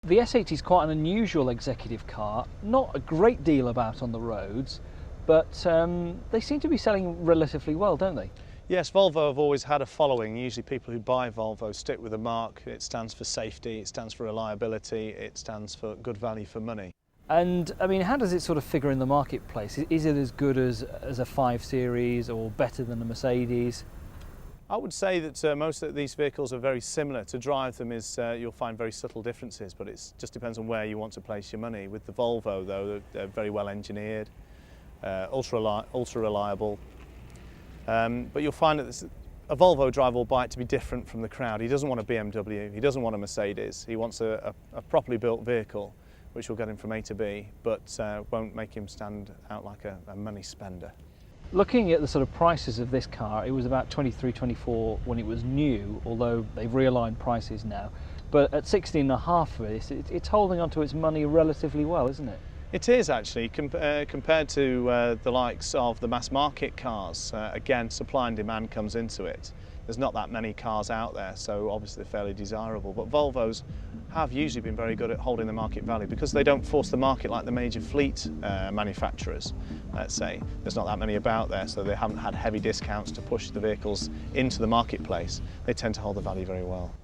The S80 is quite an unusual executive car, not a great deal about on the roads, but they seem to be selling relatively well, don't they? Yes, Volvo have always had a following. Usually people who buy Volvo stick with the mark. It stands for safety, it stands for reliability, it stands for good value for money. And I mean, how does it sort of figure in the marketplace? Is it as good as a 5 Series or better than a Mercedes? I would say that most of these vehicles are very similar. To drive them you'll find very subtle differences, but it just depends on where you want to place your money. With the Volvo though, they're very well engineered, ultra reliable. But you'll find that a Volvo driver will buy it to be different from the crowd. He doesn't want a BMW, he doesn't want a Mercedes, he wants a properly built vehicle which will get him from A to B, but won't make him stand out like a money spender. Looking at the sort of prices of this car, it was about 23, 24 when it was new, although they've realigned prices now. But at 16.5 for this, it's holding on to its money relatively well, isn't it? It is actually, compared to the likes of the mass market cars. Again, supply and demand comes into it. There's not that many cars out there, so obviously they're fairly desirable. But Volvos have usually been very good at holding the market value because they don't force the market like the major fleet manufacturers, let's say. There's not that many about there, so they haven't had heavy discounts to push the vehicles into the marketplace. They tend to hold the value very well.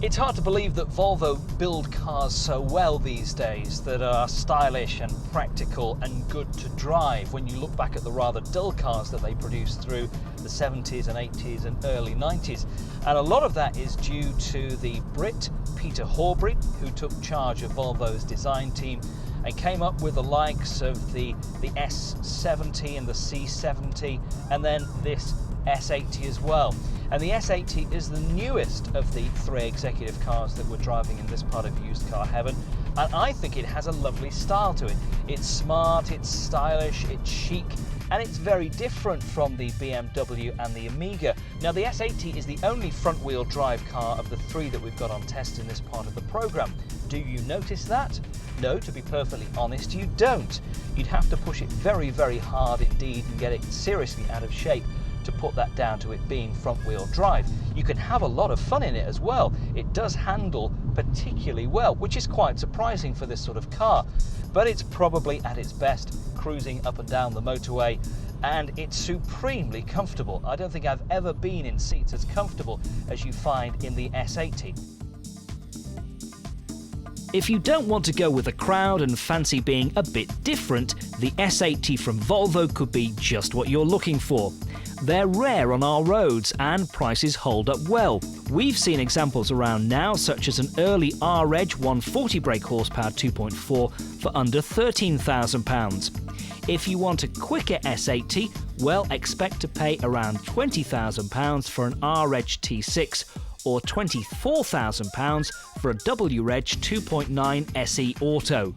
It's hard to believe that Volvo build cars so well these days that are stylish and practical and good to drive when you look back at the rather dull cars that they produced through the 70s and 80s and early 90s. And a lot of that is due to the Brit Peter Horbury, who took charge of Volvo's design team and came up with the likes of the S70 and the C70 and then this S80 as well. And the S80 is the newest of the 3 executive cars that we're driving in this part of used car heaven, and I think it has a lovely style to it. It's smart, it's stylish, it's chic, and it's very different from the BMW and the Amiga. Now the S80 is the only front-wheel drive car of the 3 that we've got on test in this part of the programme. Do you notice that? No, to be perfectly honest, you don't. You'd have to push it very, very hard indeed and get it seriously out of shape to put that down to it being front-wheel drive. You can have a lot of fun in it as well. It does handle particularly well, which is quite surprising for this sort of car, but it's probably at its best cruising up and down the motorway, and it's supremely comfortable. I don't think I've ever been in seats as comfortable as you find in the S80. If you don't want to go with the crowd and fancy being a bit different, the S80 from Volvo could be just what you're looking for. They're rare on our roads and prices hold up well. We've seen examples around now, such as an early R-Edge 140 brake horsepower 2.4 for under £13,000. If you want a quicker S80, well, expect to pay around £20,000 for an R-Edge T6 or £24,000 for a W-Reg 2.9 SE Auto.